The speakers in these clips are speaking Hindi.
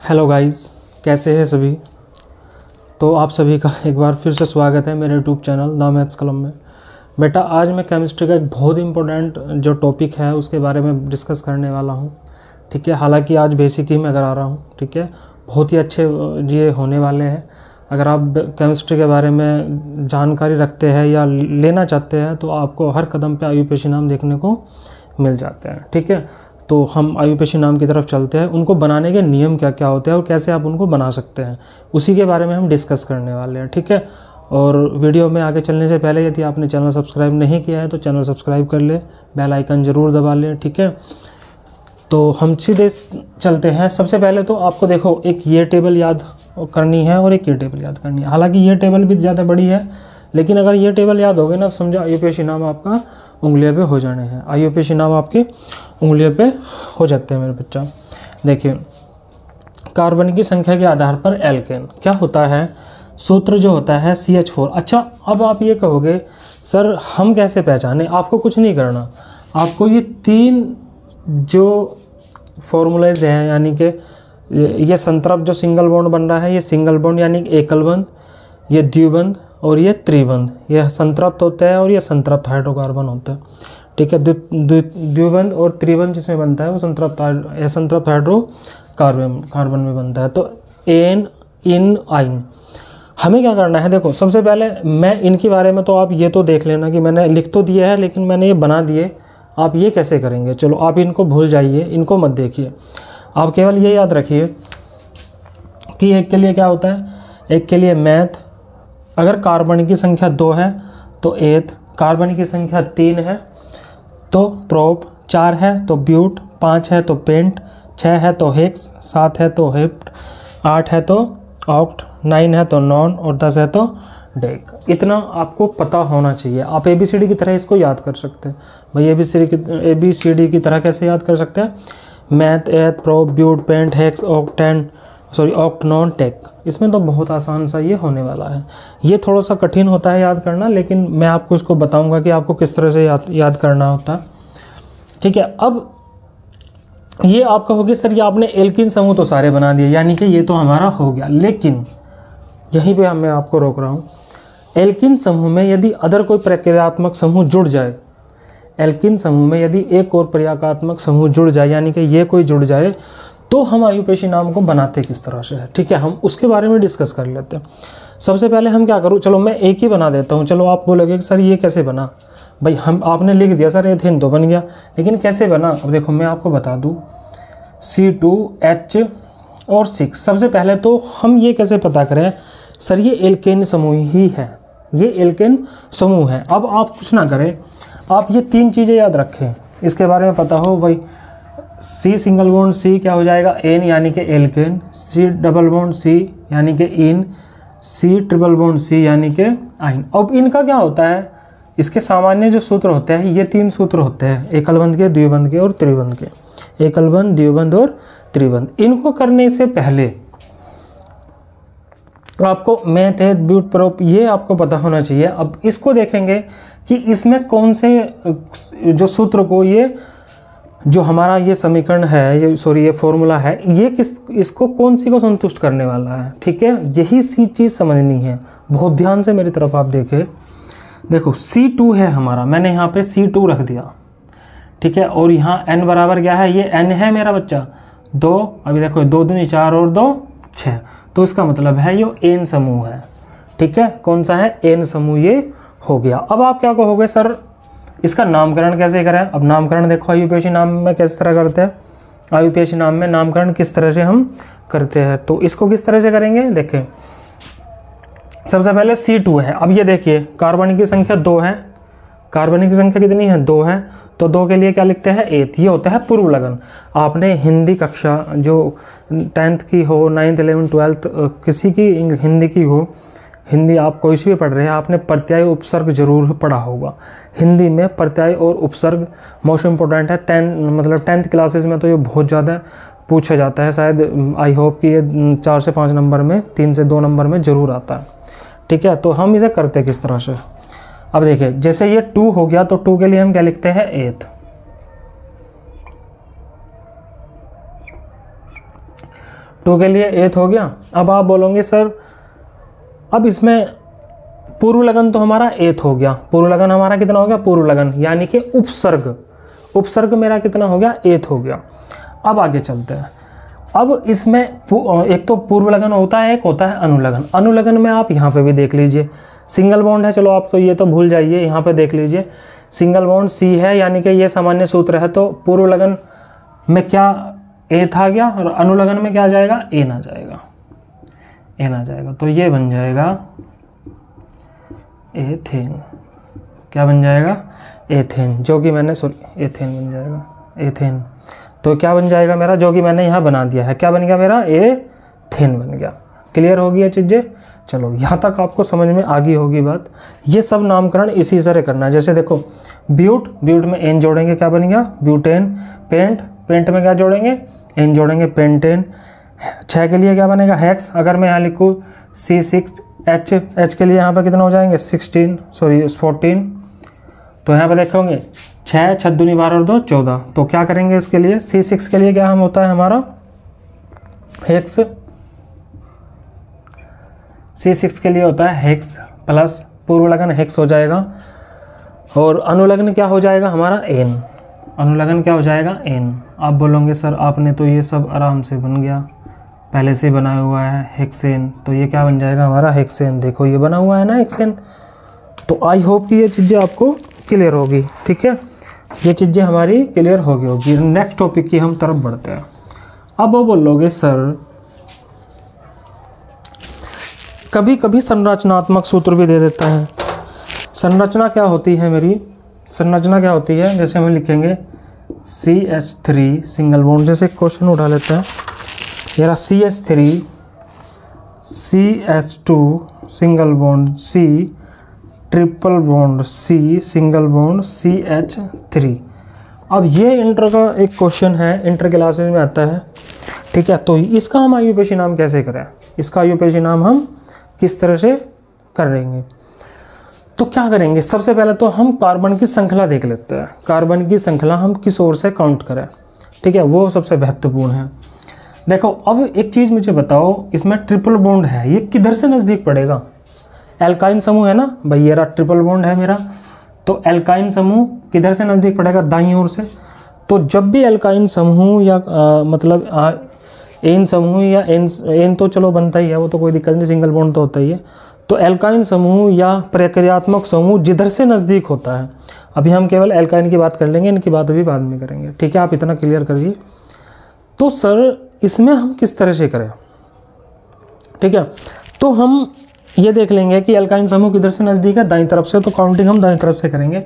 हेलो गाइस, कैसे हैं सभी। तो आप सभी का एक बार फिर से स्वागत है मेरे यूट्यूब चैनल द मैथ्स कलम में। बेटा, आज मैं केमिस्ट्री का एक बहुत इंपॉर्टेंट जो टॉपिक है उसके बारे में डिस्कस करने वाला हूं। ठीक है, हालांकि आज बेसिक ही मैं करा रहा हूं। ठीक है, बहुत ही अच्छे ये होने वाले हैं। अगर आप केमिस्ट्री के बारे में जानकारी रखते हैं या लेना चाहते हैं तो आपको हर कदम पर आयुपेशी नाम देखने को मिल जाते हैं। ठीक है, तो हम आयुपेशी नाम की तरफ चलते हैं। उनको बनाने के नियम क्या क्या होते हैं और कैसे आप उनको बना सकते हैं, उसी के बारे में हम डिस्कस करने वाले हैं। ठीक है, और वीडियो में आगे चलने से पहले यदि आपने चैनल सब्सक्राइब नहीं किया है तो चैनल सब्सक्राइब कर ले, बेल आइकन ज़रूर दबा लें। ठीक है, तो हम सीधे चलते हैं। सबसे पहले तो आपको देखो, एक ये टेबल याद करनी है और एक ये टेबल याद करनी है। हालांकि ये टेबल भी ज़्यादा बड़ी है, लेकिन अगर ये टेबल याद हो गए ना, समझो आयुपेशी नाम आपका उंगलियों पे हो जाने हैं। आयुपेशी नाम आपके उंगलियों पे हो जाते हैं मेरे बच्चा। देखिए, कार्बन की संख्या के आधार पर एल्केन क्या होता है, सूत्र जो होता है CH4। अच्छा, अब आप ये कहोगे सर हम कैसे पहचाने। आपको कुछ नहीं करना, आपको ये तीन जो फॉर्मूलाज हैं, यानी कि ये संतरफ जो सिंगल बॉन्ड बन रहा है, ये सिंगल बॉन्ड यानी एकल बंध, ये द्विबंध और ये त्रिबंध, यह संतृप्त होता है और ये संतृप्त हाइड्रोकार्बन होता है। ठीक है, द्विबंध और त्रिबंध जिसमें बनता है वो संतृप्त हाइड्रोकार्बन में बनता है। तो एन, इन, आइन। हमें क्या करना है, देखो सबसे पहले मैं इनके बारे में तो आप ये तो देख लेना कि मैंने लिख तो दिया है, लेकिन मैंने ये बना दिए। आप ये कैसे करेंगे, चलो आप इनको भूल जाइए, इनको मत देखिए। आप केवल ये याद रखिए कि एक के लिए क्या होता है, एक के लिए मैथ, अगर कार्बन की संख्या 2 है तो एथ, कार्बन की संख्या 3 है तो प्रोप, 4 है तो ब्यूट, 5 है तो पेंट, 6 है तो हेक्स, 7 है तो हेप्ट, 8 है तो ऑक्ट, 9 है तो नॉन और 10 है तो डेक। इतना आपको पता होना चाहिए। आप ABCD की तरह इसको याद कर सकते हैं। भाई ABCD की तरह कैसे याद कर सकते हैं, meth, eth, prop, but, pent, hex, oct, non, dec. इसमें तो बहुत आसान सा ये होने वाला है। ये थोड़ा सा कठिन होता है याद करना, लेकिन मैं आपको इसको बताऊंगा कि आपको किस तरह से याद करना होता है। ठीक है, अब ये आप कहोगे सर ये आपने एल्किन समूह तो सारे बना दिए, यानी कि ये तो हमारा हो गया। लेकिन यहीं पे मैं आपको रोक रहा हूँ। एल्किन समूह में यदि अदर कोई प्रक्रियात्मक समूह जुड़ जाए, एल्किन समूह में यदि एक और प्रक्रियात्मक समूह जुड़ जाए, यानी कि ये कोई जुड़ जाए, तो हम आयुपेशी नाम को बनाते किस तरह से है। ठीक है, हम उसके बारे में डिस्कस कर लेते हैं। सबसे पहले हम क्या करूँ, चलो मैं एक ही बना देता हूँ। चलो आप बोलोगे कि सर ये कैसे बना। भाई आपने लिख दिया सर एथेन तो बन गया, लेकिन कैसे बना। अब देखो मैं आपको बता दूँ, C2H और 6। सबसे पहले तो हम ये कैसे पता करें, सर ये एल्केन समूह ही है, ये एल्केन समूह है। अब आप कुछ ना करें, आप ये तीन चीज़ें याद रखें, इसके बारे में पता हो। भाई C सिंगल बॉन्ड C क्या हो जाएगा, एन यानी कि alkene, C double bond C यानी कि ene, C triple bond C यानी कि आइन। अब इनका क्या होता है, इसके सामान्य जो सूत्र होते हैं, ये तीन सूत्र होते हैं, एकल बंध के, द्विबंध के और त्रिबंध के। एकल बंध, द्विबंध और त्रिबंध। इनको करने से पहले आपको मैथ, ब्यूट, प्रोप ये आपको पता होना चाहिए। अब इसको देखेंगे कि इसमें कौन से जो सूत्र को, ये जो हमारा ये समीकरण है, ये फॉर्मूला है, ये इसको कौन सी को संतुष्ट करने वाला है। ठीक है, यही सी चीज़ समझनी है। बहुत ध्यान से मेरी तरफ आप देखें। देखो C2 है हमारा, मैंने यहाँ पे C2 रख दिया। ठीक है, और यहाँ n बराबर क्या है, ये n है मेरा बच्चा 2। अभी देखो 2 दूनी 4 और 2 6, तो इसका मतलब है ये n समूह है। ठीक है, कौन सा है, n समूह ये हो गया। अब आप क्या कहोगे सर इसका नामकरण कैसे करें। अब नामकरण देखो आयुपेशी नाम में किस तरह करते हैं, आयुपेशी नाम में नामकरण किस तरह से हम करते हैं। तो इसको किस तरह से करेंगे, देखें सबसे पहले C2 है। अब ये देखिए कार्बन की संख्या 2 है, कार्बन की संख्या कितनी है, 2 है, तो 2 के लिए क्या लिखते हैं, एथ। ये होता है पूर्व लगन। आपने हिंदी कक्षा जो 10th की हो, 9th 11th 12th किसी की हिंदी की हो, हिंदी आप कोई सी भी पढ़ रहे हैं, आपने प्रत्यय उपसर्ग जरूर पढ़ा होगा। हिंदी में प्रत्यय और उपसर्ग मोस्ट इम्पोर्टेंट है। 10th क्लासेस में तो ये बहुत ज़्यादा पूछा जाता है। शायद आई होप कि ये 4 से 5 नंबर में, 3 से 2 नंबर में ज़रूर आता है। ठीक है, तो हम इसे करते किस तरह से। अब देखिए जैसे ये 2 हो गया, तो 2 के लिए हम क्या लिखते हैं, एथ। 2 के लिए एथ हो गया। अब आप बोलोगे सर अब इसमें पूर्व लगन तो हमारा एथ हो गया, पूर्व लगन हमारा कितना हो गया, पूर्व लगन यानी कि उपसर्ग, उपसर्ग मेरा कितना हो गया, एथ हो गया। अब आगे चलते हैं। अब इसमें एक तो पूर्व लगन होता है, एक होता है अनुलगन। अनुलगन में आप यहाँ पे भी देख लीजिए सिंगल बॉन्ड है, चलो आप तो ये तो भूल जाइए, यहाँ पे देख लीजिए सिंगल बॉन्ड सी है यानी कि ये सामान्य सूत्र है, तो पूर्व लगन में क्या एथ आ गया और अनुलगन में क्या आ जाएगा, एन आ जाएगा, एन आ जाएगा। तो ये बन जाएगा एथेन, क्या बन जाएगा, एथेन, जो कि मैंने सॉरी एथेन बन जाएगा, एथेन। तो क्या बन जाएगा मेरा, जो कि मैंने यहाँ बना दिया है, क्या बन गया मेरा, एथेन बन गया। क्लियर होगी ये चीज़ें। चलो यहाँ तक आपको समझ में आ गई होगी बात। ये सब नामकरण इसी तरह करना है। जैसे देखो ब्यूट, ब्यूट में एन जोड़ेंगे क्या बन गया, ब्यूटेन। पेंट, पेंट में क्या जोड़ेंगे, एन जोड़ेंगे, पेंटेन। 6 के लिए क्या बनेगा, हेक्स। अगर मैं यहाँ लिखूँ C6, H के लिए यहाँ पर कितना हो जाएंगे 14। तो यहाँ पर देखोगे 6 6 दूनी 12 और 2 14। तो क्या करेंगे इसके लिए, C6 के लिए क्या हम होता है हमारा हेक्स, C6 के लिए होता है हेक्स प्लस पूर्व लगन हेक्स हो जाएगा, और अनुलग्न क्या हो जाएगा हमारा एन, अनुलग्न क्या हो जाएगा एन। आप बोलोगे सर आपने तो ये सब आराम से बन गया, पहले से बनाया हुआ है हेक्सेन, तो ये क्या बन जाएगा हमारा हेक्सेन। देखो ये बना हुआ है ना हेक्सेन। तो आई होप कि ये चीज़ें आपको क्लियर होगी, ठीक है, ये चीज़ें हमारी क्लियर होगी। नेक्स्ट टॉपिक की हम तरफ बढ़ते हैं। अब वो बोलोगे सर कभी कभी संरचनात्मक सूत्र भी दे देता है। संरचना क्या होती है मेरी, संरचना क्या होती है, जैसे हम लिखेंगे CH3 सिंगल बॉन्ड, जैसे क्वेश्चन उठा लेते हैं, यार CH3 CH2 single bond C triple bond C single bond CH3। अब ये इंटर का एक क्वेश्चन है, इंटर क्लासेस में आता है, ठीक है। तो इसका हम आयुपेशी नाम कैसे करें, इसका आयुपेशी नाम हम किस तरह से करेंगे। तो क्या करेंगे, सबसे पहले तो हम कार्बन की श्रृंखला देख लेते हैं, कार्बन की श्रृंखला हम किस ओर से काउंट करें, ठीक है, वो सबसे महत्वपूर्ण है। देखो अब एक चीज़ मुझे बताओ, इसमें ट्रिपल बॉन्ड है, ये किधर से नज़दीक पड़ेगा, एल्काइन समूह है ना भाई, ये रहा ट्रिपल बॉन्ड है मेरा, तो एल्काइन समूह किधर से नज़दीक पड़ेगा, दाईं ओर से। तो जब भी एल्काइन समूह या मतलब एन समूह या एन तो चलो बनता ही है, वो तो कोई दिक्कत नहीं, सिंगल बॉन्ड तो होता ही है। तो एल्काइन समूह या प्रक्रियात्मक समूह जिधर से नज़दीक होता है, अभी हम केवल एल्काइन की बात कर लेंगे, इनकी बात अभी बाद में करेंगे, ठीक है, आप इतना क्लियर करिए। तो सर इसमें हम किस तरह से करें, ठीक है, तो हम ये देख लेंगे कि एल्काइन समूह किधर से नज़दीक है, दाईं तरफ से, तो काउंटिंग हम दाईं तरफ से करेंगे।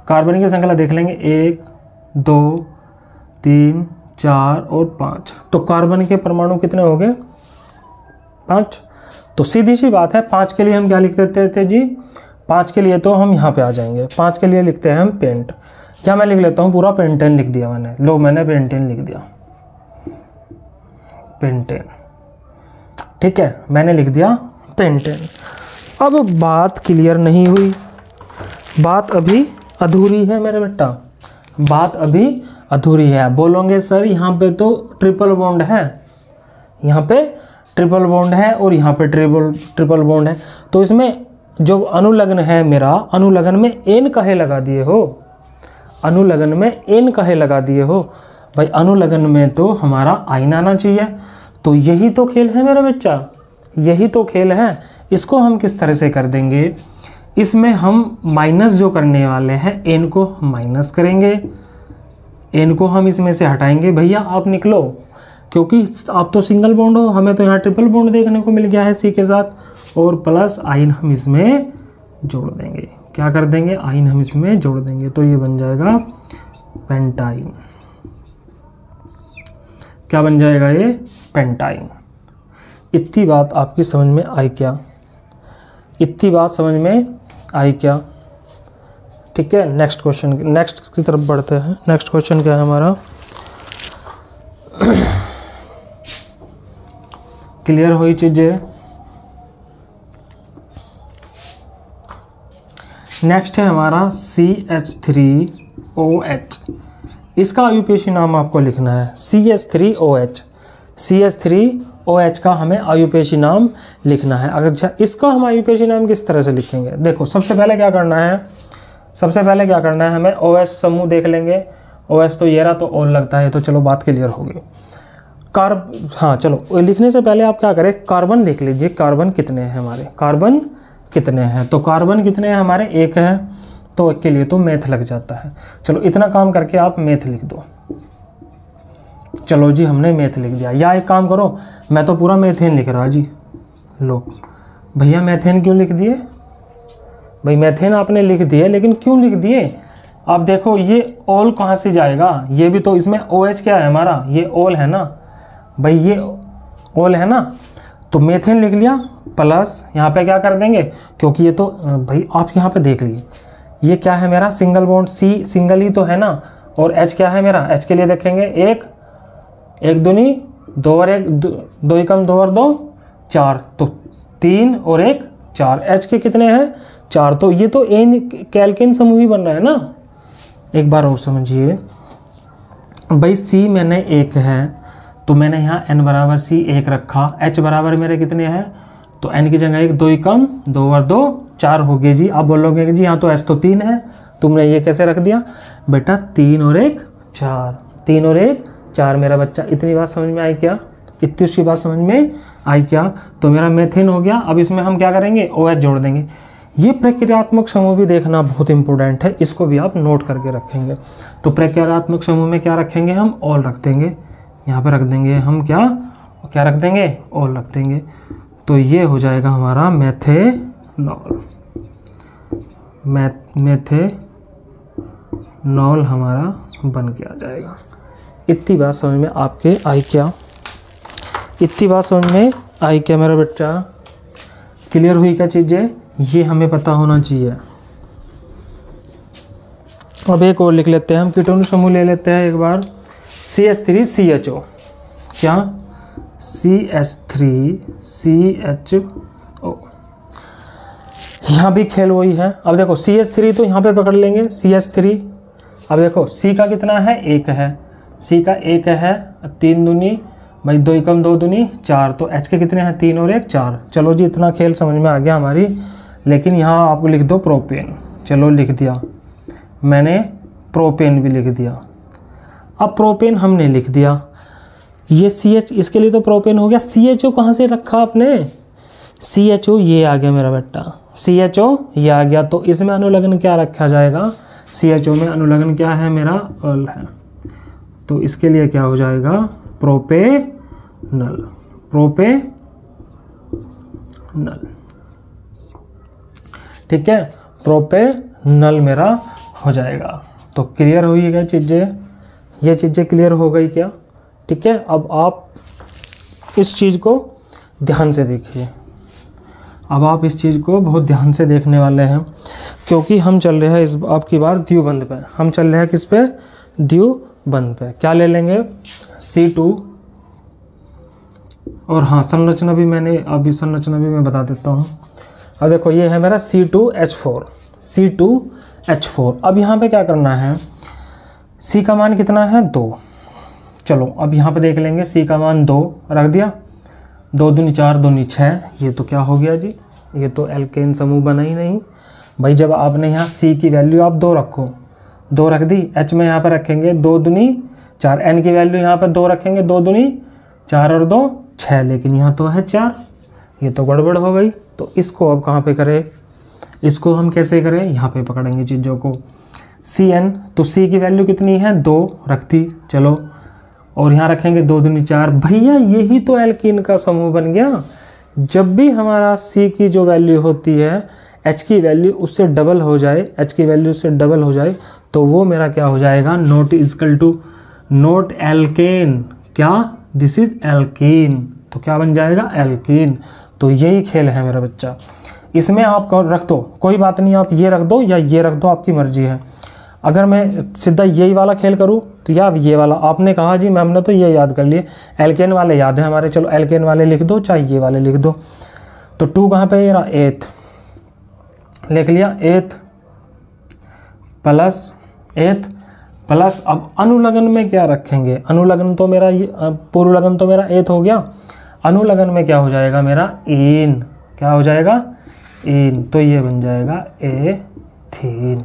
कार्बन की श्रृंखला देख लेंगे 1 2 3 4 और 5। तो कार्बन के परमाणु कितने हो गए 5। तो सीधी सी बात है 5 के लिए हम क्या लिख देते थे जी, 5 के लिए तो हम यहाँ पे आ जाएंगे, 5 के लिए लिखते हैं हम पेंट, क्या मैं लिख लेता हूँ पूरा पेंटेन लिख दिया मैंने, लो मैंने पेंटेन लिख दिया, पेंटेन, ठीक है, मैंने लिख दिया पेंटेन। अब बात क्लियर नहीं हुई, बात अभी अधूरी है मेरे बेटा, बात अभी अधूरी है। बोलोगे सर यहाँ पे तो ट्रिपल बॉन्ड है, यहाँ पे ट्रिपल बॉन्ड है और यहाँ पे ट्रिपल बॉन्ड है, तो इसमें जो अनुलग्न है मेरा, अनुलग्न में एन काहे लगा दिए हो, अनुलग्न में एन काहे लगा दिए हो भाई, अनुलग्न में तो हमारा आइन आना चाहिए। तो यही तो खेल है मेरा बच्चा, यही तो खेल है। इसको हम किस तरह से कर देंगे, इसमें हम माइनस जो करने वाले हैं, एन को माइनस करेंगे, एन को हम इसमें से हटाएंगे, भैया आप निकलो, क्योंकि आप तो सिंगल बॉन्ड हो, हमें तो यहाँ ट्रिपल बॉन्ड देखने को मिल गया है सी के साथ, और प्लस आइन हम इसमें जोड़ देंगे, क्या कर देंगे, आइन हम इसमें जोड़ देंगे, तो ये बन जाएगा पेंटाइन, क्या बन जाएगा ये पेंटाइन। इतनी बात आपकी समझ में आई क्या, इतनी बात समझ में आई क्या, ठीक है। नेक्स्ट क्वेश्चन, नेक्स्ट की तरफ बढ़ते हैं। नेक्स्ट क्वेश्चन क्या है हमारा, क्लियर हुई चीजें। नेक्स्ट है हमारा CH3OH, इसका आयुपेशी नाम आपको लिखना है CH3OH। CH3OH का हमें आयुपेशी नाम लिखना है। अगर इसका हम आयुपेशी नाम किस तरह से लिखेंगे, देखो सबसे पहले क्या करना है, हमें OH समूह देख लेंगे। OH तो ये रहा, तो ओल लगता है, तो चलो बात क्लियर हो गई। हाँ चलो, लिखने से पहले आप क्या करें, कार्बन देख लीजिए, कार्बन कितने हैं हमारे, कार्बन कितने हैं, तो कार्बन कितने हैं हमारे, 1 है, तो के लिए तो मैथ लग जाता है। चलो इतना काम करके आप मैथ लिख दो। चलो जी हमने मैथ लिख दिया। या एक काम करो, मैं तो पूरा मैथेन लिख रहा जी। लो भैया मैथेन क्यों लिख दिए, भाई मैथेन आपने लिख दिए, लेकिन क्यों लिख दिए, आप देखो ये ओल कहाँ से जाएगा, ये भी तो इसमें OH क्या है हमारा, ये ओल है ना भाई, ये ओल है ना, तो मेथेन लिख लिया। प्लस यहाँ पे क्या कर देंगे, क्योंकि ये तो भाई आप यहाँ पे देख लीजिए, ये क्या है मेरा सिंगल बॉन्ड, C सिंगल ही तो है ना, और H क्या है मेरा, H के लिए देखेंगे 1 दूनी 2 और 1 2 एकम 2 और 2 4, तो 3 और 1 4, H के कितने हैं 4, तो ये तो एन कैल्केन समूह ही बन रहा है ना। एक बार और समझिए भाई, C मैंने 1 है, तो मैंने यहाँ n बराबर C 1 रखा, H बराबर मेरे कितने हैं, तो n की जगह 1 2 एकम 2 और 2 4 हो गए जी। आप बोलोगे कि जी यहाँ तो H तो 3 है, तुमने ये कैसे रख दिया, बेटा 3 और 1 4, 3 और 1 4 मेरा बच्चा। इतनी बात समझ में आई क्या, इतनी उसकी बात समझ में आई क्या, तो मेरा मेथेन हो गया। अब इसमें हम क्या करेंगे, OH जोड़ देंगे। ये प्रक्रियात्मक समूह भी देखना बहुत इंपॉर्टेंट है, इसको भी आप नोट करके रखेंगे। तो प्रक्रियात्मक समूह में क्या रखेंगे, हम ओल रख देंगे, यहाँ पे रख देंगे हम क्या रख देंगे, ओल रख देंगे। तो ये हो जाएगा हमारा मेथेनॉल, मेथेनॉल हमारा बन के आ जाएगा। इतनी बात समझ में आपके आई क्या, इतनी बात समझ में आई क्या मेरा बच्चा, क्लियर हुई क्या चीज़ें, ये हमें पता होना चाहिए। अब एक और लिख लेते हैं हम, कीटाणु समूह ले लेते हैं एक बार, CH3CHO, क्या CH3CHO, यहाँ भी खेल वही है। अब देखो CH3 तो यहाँ पे पकड़ लेंगे, CH3, अब देखो C का कितना है, 1 है, C का 1 है, 3 दूनी भाई 2 एकम 2 दूनी 4, तो H के कितने हैं 3 और 1 4। चलो जी इतना खेल समझ में आ गया हमारी, लेकिन यहाँ आपको लिख दो प्रोपेन। चलो लिख दिया मैंने, प्रोपेन भी लिख दिया। अब प्रोपेन हमने लिख दिया, ये CH इसके लिए तो प्रोपेन हो गया। CHO कहाँ से रखा आपने, CHO ये आ गया मेरा बेटा, CHO ये आ गया, तो इसमें अनुलग्न क्या रखा जाएगा, CHO में अनुलग्न क्या है मेरा, अल है, तो इसके लिए क्या हो जाएगा, प्रोपेनल, ठीक है, प्रोपेनल मेरा हो जाएगा। तो क्लियर हुई क्या चीज़ें, ये चीज़ें क्लियर हो गई क्या, ठीक है। अब आप इस चीज़ को ध्यान से देखिए, अब आप इस चीज़ को बहुत ध्यान से देखने वाले हैं, क्योंकि हम चल रहे हैं इस आपकी बार द्विबंध पे, हम चल रहे हैं किस पे, द्विबंध पे। क्या ले लेंगे, C2, और हाँ संरचना भी मैंने अभी संरचना भी मैं बता देता हूँ। अब देखो ये है मेरा C2H4। अब यहाँ पे क्या करना है, C का मान कितना है 2। चलो अब यहाँ पे देख लेंगे, C का मान 2 रख दिया, 2 दूनी 4 दूनी 6, ये तो क्या हो गया जी, ये तो एल्केन समूह बना ही नहीं भाई। जब आपने यहाँ C की वैल्यू आप 2 रखो, 2 रख दी, H में यहाँ पे रखेंगे 2 दूनी 4, N की वैल्यू यहाँ पे 2 रखेंगे, 2 दूनी 4 और 2 6, लेकिन यहाँ तो है 4, ये तो गड़बड़ हो गई। तो इसको अब कहाँ पे करें, इसको हम कैसे करें, यहाँ पे पकड़ेंगे चीज़ों को, CN, तो C की वैल्यू कितनी है 2 रख दी, चलो, और यहाँ रखेंगे 2 दूनी 4, भैया यही तो एल्कीन का समूह बन गया। जब भी हमारा C की जो वैल्यू होती है, H की वैल्यू उससे डबल हो जाए, H की वैल्यू उससे डबल हो जाए, तो वो मेरा क्या हो जाएगा, not equal to not alkane, क्या, दिस इज एल्कीन, तो क्या बन जाएगा, एल्कीन। तो यही खेल है मेरा बच्चा, इसमें आप रख दो, कोई बात नहीं, आप ये रख दो या ये रख दो, आपकी मर्जी है। अगर मैं सीधा यही वाला खेल करूँ तो या ये वाला, आपने कहा जी मैम ने तो ये याद कर लिए, एल्केन वाले याद है हमारे, चलो एल्केन वाले लिख दो, चाहे ये वाले लिख दो। तो 2 कहाँ पे, ये रहा 8, लिख लिया 8 प्लस 8 प्लस अब अनुलग्न में क्या रखेंगे, अनुलग्न तो मेरा पूर्व लगन तो मेरा एथ हो गया, अनुलग्न में क्या हो जाएगा मेरा एन, क्या हो जाएगा एन, तो ये बन जाएगा एथीन,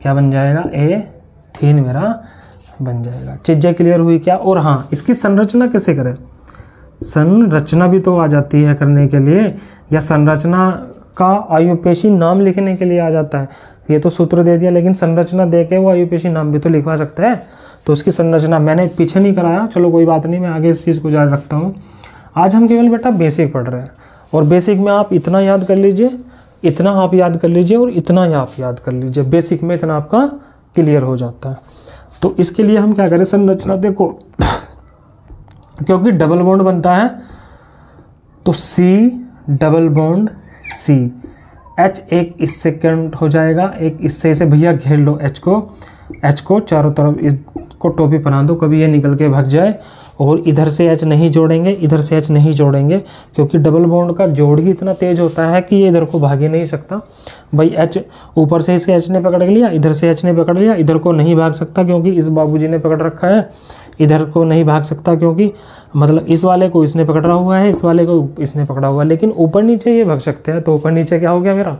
क्या बन जाएगा एथीन मेरा बन जाएगा। चीज़ें क्लियर हुई क्या। और हाँ, इसकी संरचना कैसे करें, संरचना भी तो आ जाती है करने के लिए, या संरचना का आयुपेशी नाम लिखने के लिए आ जाता है। ये तो सूत्र दे दिया, लेकिन संरचना दे के वो आयुपेशी नाम भी तो लिखवा सकता है। तो उसकी संरचना मैंने पीछे नहीं कराया, चलो कोई बात नहीं, मैं आगे इस चीज़ को जारी रखता हूँ। आज हम केवल बेटा बेसिक पढ़ रहे हैं, और बेसिक में आप इतना याद कर लीजिए, इतना आप याद कर लीजिए, और इतना आप याद कर लीजिए, बेसिक में इतना आपका क्लियर हो जाता है। तो इसके लिए हम क्या करें, संरचना देखो, क्योंकि डबल बॉन्ड बनता है तो C double bond C, H एक इससे कट हो जाएगा, एक इससे, इसे भैया घेर लो H को चारों तरफ इसको टोपी बना दो, कभी ये निकल के भाग जाए। और इधर से H नहीं जोड़ेंगे, इधर से H नहीं जोड़ेंगे, क्योंकि डबल बॉन्ड का जोड़ ही इतना तेज होता है कि ये इधर को भाग ही नहीं सकता। भाई H ऊपर से इसके H ने पकड़ लिया, इधर से H ने पकड़ लिया, इधर को नहीं भाग सकता क्योंकि इस बाबूजी ने पकड़ रखा है, इधर को नहीं भाग सकता क्योंकि मतलब इस वाले को इसने पकड़ा हुआ है, इस वाले को इसने पकड़ा हुआ है, लेकिन ऊपर नीचे ये भाग सकते हैं। तो ऊपर नीचे क्या हो गया मेरा,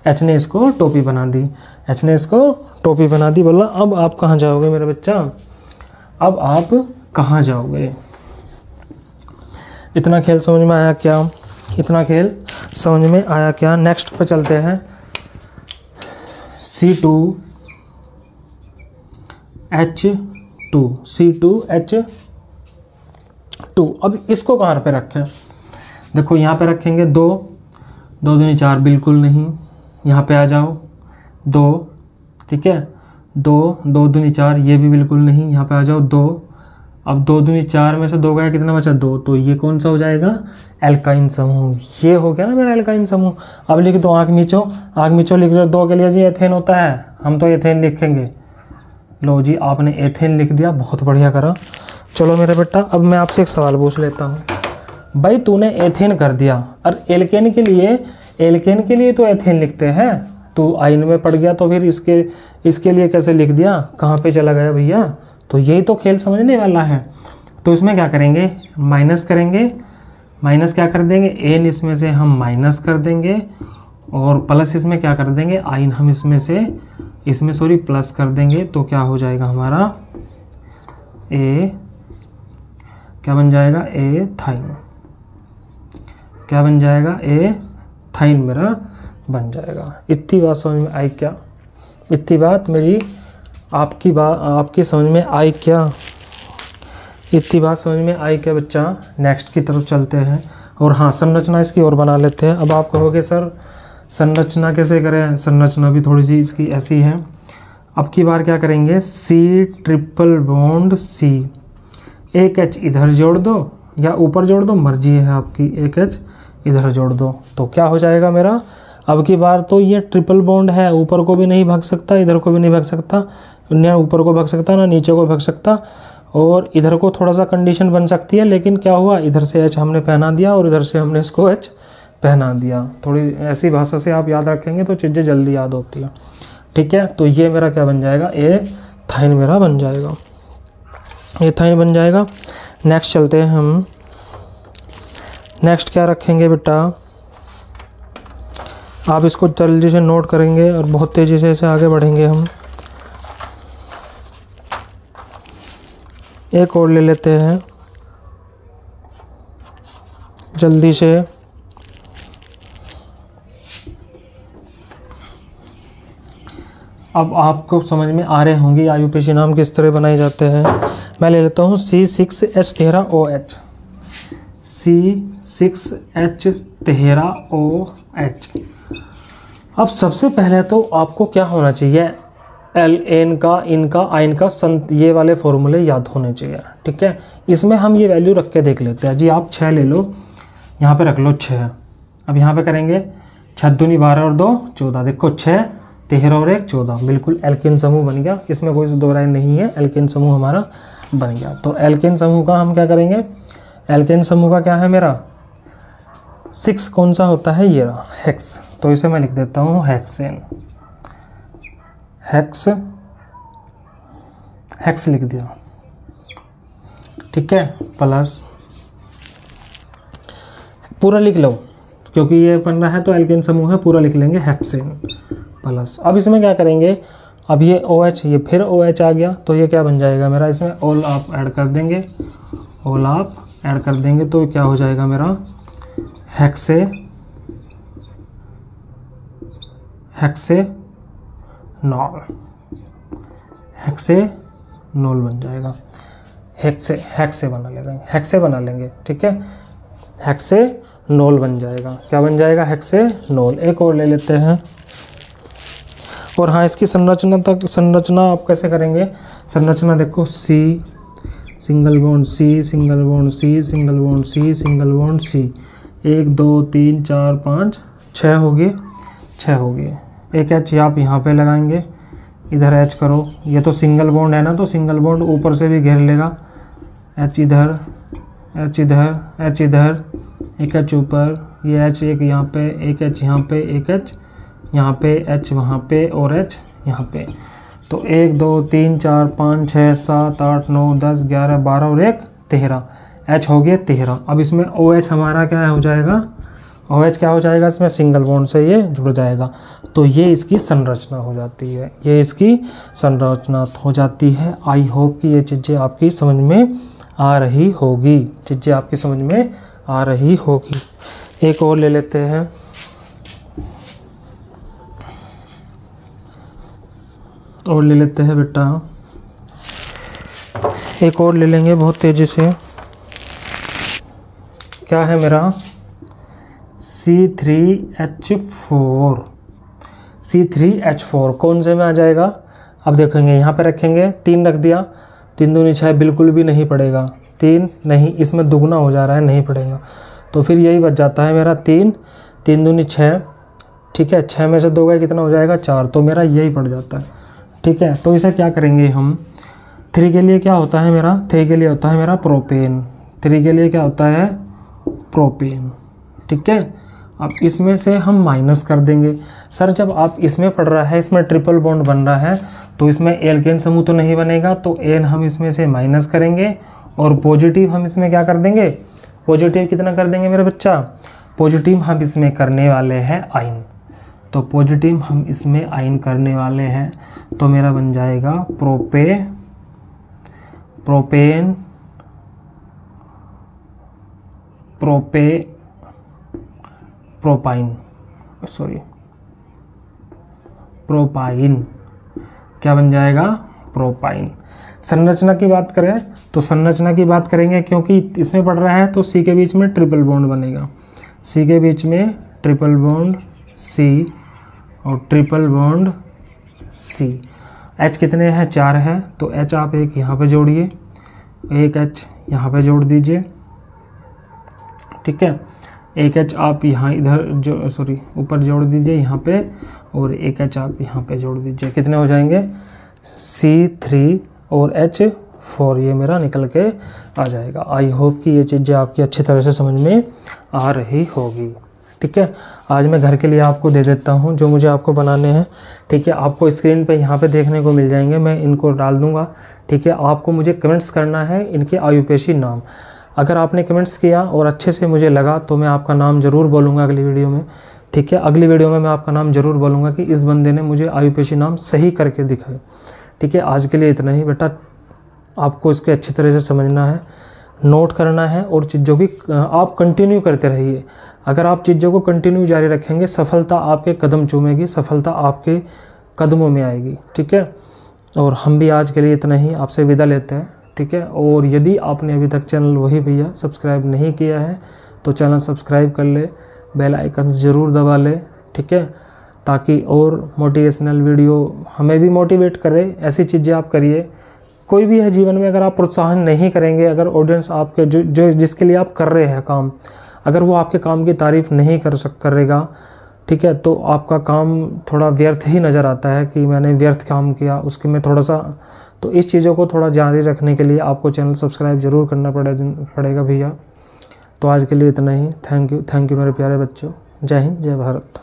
H ने इसको टोपी बना दी, H ने इसको टोपी बना दी। बोला अब आप कहाँ जाओगे मेरा बच्चा, अब आप कहाँ जाओगे। इतना खेल समझ में आया क्या, इतना खेल समझ में आया क्या। नेक्स्ट पे चलते हैं, C2H2। अब इसको कहाँ पे रखें, देखो यहाँ पे रखेंगे 2 2 दूनी 4, बिल्कुल नहीं, यहाँ पे आ जाओ 2, ठीक है, 2 2 दूनी 4, ये भी बिल्कुल नहीं, यहाँ पे आ जाओ 2। अब 2 दूनी 4 में से 2 गया, कितना बचा 2, तो ये कौन सा हो जाएगा, एल्काइन समूह। ये हो गया ना मेरा एल्काइन समूह। अब लिख दो आँख मीचो, आँख मीचो लिख दो, 2 के लिए जी एथेन होता है, हम तो एथेन लिखेंगे। लो जी आपने एथेन लिख दिया, बहुत बढ़िया करा। चलो मेरे बेटा, अब मैं आपसे एक सवाल पूछ लेता हूँ। भाई तूने एथेन कर दिया, और एल्केन के लिए तो एथेन लिखते हैं, तो आइन में पड़ गया, तो फिर इसके लिए कैसे लिख दिया, कहाँ पे चला गया भैया। तो यही तो खेल समझने वाला है। तो इसमें क्या करेंगे, माइनस करेंगे, माइनस क्या कर देंगे, एन इसमें से हम माइनस कर देंगे, और प्लस इसमें क्या कर देंगे, आइन हम इसमें प्लस कर देंगे। तो क्या हो जाएगा हमारा, ए क्या बन जाएगा, एथाइन, क्या बन जाएगा, एथाइन मेरा बन जाएगा। इतनी बात समझ में आई क्या, इतनी बात मेरी आपकी समझ में आई क्या, इतनी बात समझ में आई क्या बच्चा। नेक्स्ट की तरफ चलते हैं, और हाँ संरचना इसकी और बना लेते हैं। अब आप कहोगे सर संरचना कैसे करें, संरचना भी थोड़ी सी इसकी ऐसी है। अब की बार क्या करेंगे, C ट्रिपल बॉन्ड C, एक H इधर जोड़ दो या ऊपर जोड़ दो, मर्जी है आपकी, एक H इधर जोड़ दो, तो क्या हो जाएगा मेरा। अब की बार तो ये ट्रिपल बॉन्ड है, ऊपर को भी नहीं भाग सकता, इधर को भी नहीं भाग सकता, ना ऊपर को भाग सकता ना नीचे को भाग सकता, और इधर को थोड़ा सा कंडीशन बन सकती है, लेकिन क्या हुआ, इधर से H हमने पहना दिया और इधर से हमने इसको H पहना दिया। थोड़ी ऐसी भाषा से आप याद रखेंगे तो चीज़ें जल्दी याद होती हैं, ठीक है। तो ये मेरा क्या बन जाएगा, एथाइन मेरा बन जाएगा, एथाइन बन जाएगा। नेक्स्ट चलते हैं हम, नेक्स्ट क्या रखेंगे बेटा, आप इसको जल्दी से नोट करेंगे और बहुत तेज़ी से इसे आगे बढ़ेंगे हम। एक और ले लेते हैं जल्दी से, अब आपको समझ में आ रहे होंगे आयुपेशी नाम किस तरह बनाए जाते हैं। मैं ले लेता हूँ C6H13OH, C6H13OH। अब सबसे पहले तो आपको क्या होना चाहिए, एल एन का, इनका, आइन का, ये वाले फॉर्मूले याद होने चाहिए, ठीक है। इसमें हम ये वैल्यू रख के देख लेते हैं जी। आप 6 ले लो, यहाँ पे रख लो 6। अब यहाँ पे करेंगे 6 दूनी 12 और 2 14, देखो 6 13 और 1 14, बिल्कुल एल्केन समूह बन गया, इसमें कोई दो राय नहीं है, एल्केन समूह हमारा बन गया। तो एल्केन समूह का हम क्या करेंगे, एल्केन समूह का क्या है मेरा 6 कौन सा होता है, ये रहा हेक्स, तो इसे मैं लिख देता हूँ हेक्सेन, हेक्स हेक्स लिख दिया, ठीक है, प्लस पूरा लिख लो क्योंकि ये बन रहा है तो एल्केन समूह है, पूरा लिख लेंगे हेक्सेन प्लस। अब इसमें क्या करेंगे, अब ये OH, ये फिर OH आ गया तो ये क्या बन जाएगा मेरा, इसमें ऑल आप ऐड कर देंगे, ऑल आप ऐड कर देंगे तो क्या हो जाएगा मेरा हेक्सेनॉल बन जाएगा, हेक्से बना लेंगे, ठीक है, हेक्सेनॉल बन जाएगा। क्या बन जाएगा, हेक्सेनॉल। एक और ले लेते हैं। और हाँ, इसकी संरचना आप कैसे करेंगे, संरचना देखो, C single bond C single bond C single bond C single bond C, 1 2 3 4 5 6 हो गए, 6 हो गए। एक H आप यहाँ पे लगाएंगे, इधर H करो, ये तो सिंगल बॉन्ड है ना, तो सिंगल बॉन्ड ऊपर से भी घेर लेगा, H इधर, H इधर, H इधर, एक H ऊपर, ये H एक यहाँ पे, एक H यहाँ पे, एक H यहाँ पे, H वहाँ पे और H यहाँ पे। तो 1 2 3 4 5 6 7 8 9 10 11 12 और 1 13, H हो गया 13। अब इसमें OH हमारा क्या हो जाएगा, OH क्या हो जाएगा, इसमें सिंगल बॉन्ड से ये जुड़ जाएगा। तो ये इसकी संरचना हो जाती है, ये इसकी संरचना हो जाती है। आई होप कि ये चीज़ें आपकी समझ में आ रही होगी, चीज़ें आपकी समझ में आ रही होगी। एक और ले लेते हैं, और ले लेते हैं बेटा, एक और ले लेंगे बहुत तेज़ी से। क्या है मेरा, C3H4, C3H4 कौन से में आ जाएगा, अब देखेंगे यहाँ पे रखेंगे, 3 रख दिया, 3 दूनी 6 बिल्कुल भी नहीं पड़ेगा, 3 नहीं, इसमें दुगना हो जा रहा है, नहीं पड़ेगा, तो फिर यही बच जाता है मेरा 3 दूनी 6, ठीक है, 6 में से 2 गए कितना हो जाएगा 4, तो मेरा यही पड़ जाता है, ठीक है। तो इसे क्या करेंगे हम, 3 के लिए क्या होता है मेरा, 3 के लिए होता है मेरा प्रोपेन, 3 के लिए क्या होता है प्रोपेन, ठीक है। अब इसमें से हम माइनस कर देंगे। सर जब आप इसमें पढ़ रहा है, इसमें ट्रिपल बॉन्ड बन रहा है, तो इसमें एल्केन समूह तो नहीं बनेगा, तो एन हम इसमें से माइनस करेंगे और पॉजिटिव हम इसमें क्या कर देंगे, पॉजिटिव कितना कर देंगे मेरे बच्चा, पॉजिटिव हम इसमें करने वाले हैं आयन, तो पॉजिटिव हम इसमें आयन करने वाले हैं, तो मेरा बन जाएगा प्रोपाइन, क्या बन जाएगा प्रोपाइन। संरचना की बात करें तो संरचना की बात करेंगे, क्योंकि इसमें पड़ रहा है तो C के बीच में ट्रिपल बॉन्ड बनेगा, C के बीच में ट्रिपल बॉन्ड C और ट्रिपल बॉन्ड C। H कितने हैं, 4 है, तो H आप एक यहाँ पे जोड़िए, एक H यहाँ पे जोड़ दीजिए, ठीक है, एक H आप यहाँ इधर जो ऊपर जोड़ दीजिए यहाँ पे, और एक H आप यहाँ पे जोड़ दीजिए, कितने हो जाएंगे C3 और H4, ये मेरा निकल के आ जाएगा। आई होप कि ये चीज़ें आपकी अच्छी तरह से समझ में आ रही होगी, ठीक है। आज मैं घर के लिए आपको दे देता हूँ जो मुझे आपको बनाने हैं, ठीक है, आपको स्क्रीन पे यहाँ पे देखने को मिल जाएंगे, मैं इनको डाल दूँगा, ठीक है। आपको मुझे कमेंट्स करना है इनके आयुपेशी नाम, अगर आपने कमेंट्स किया और अच्छे से मुझे लगा तो मैं आपका नाम ज़रूर बोलूँगा अगली वीडियो में, ठीक है। अगली वीडियो में मैं आपका नाम ज़रूर बोलूँगा कि इस बंदे ने मुझे आयुपेशी नाम सही करके दिखाए, ठीक है। आज के लिए इतना ही बेटा, आपको इसको अच्छी तरह से समझना है, नोट करना है और चीज़ों की आप कंटिन्यू करते रहिए। अगर आप चीज़ों को कंटिन्यू जारी रखेंगे, सफलता आपके कदम चूमेगी, सफलता आपके कदमों में आएगी, ठीक है। और हम भी आज के लिए इतना ही, आपसे विदा लेते हैं, ठीक है। और यदि आपने अभी तक चैनल वही भैया सब्सक्राइब नहीं किया है तो चैनल सब्सक्राइब कर ले, बेल आइकन ज़रूर दबा ले, ठीक है, ताकि और मोटिवेशनल वीडियो हमें भी मोटिवेट करे, ऐसी चीज़ें आप करिए। कोई भी है जीवन में, अगर आप प्रोत्साहन नहीं करेंगे, अगर ऑडियंस आपके जो जिसके लिए आप कर रहे हैं काम, अगर वो आपके काम की तारीफ़ नहीं करेगा, ठीक है, तो आपका काम थोड़ा व्यर्थ ही नज़र आता है कि मैंने व्यर्थ काम किया, उसके में थोड़ा सा, तो इस चीज़ों को थोड़ा जारी रखने के लिए आपको चैनल सब्सक्राइब ज़रूर करना पड़ेगा भैया। तो आज के लिए इतना ही, थैंक यू मेरे प्यारे बच्चों, जय हिंद जय भारत।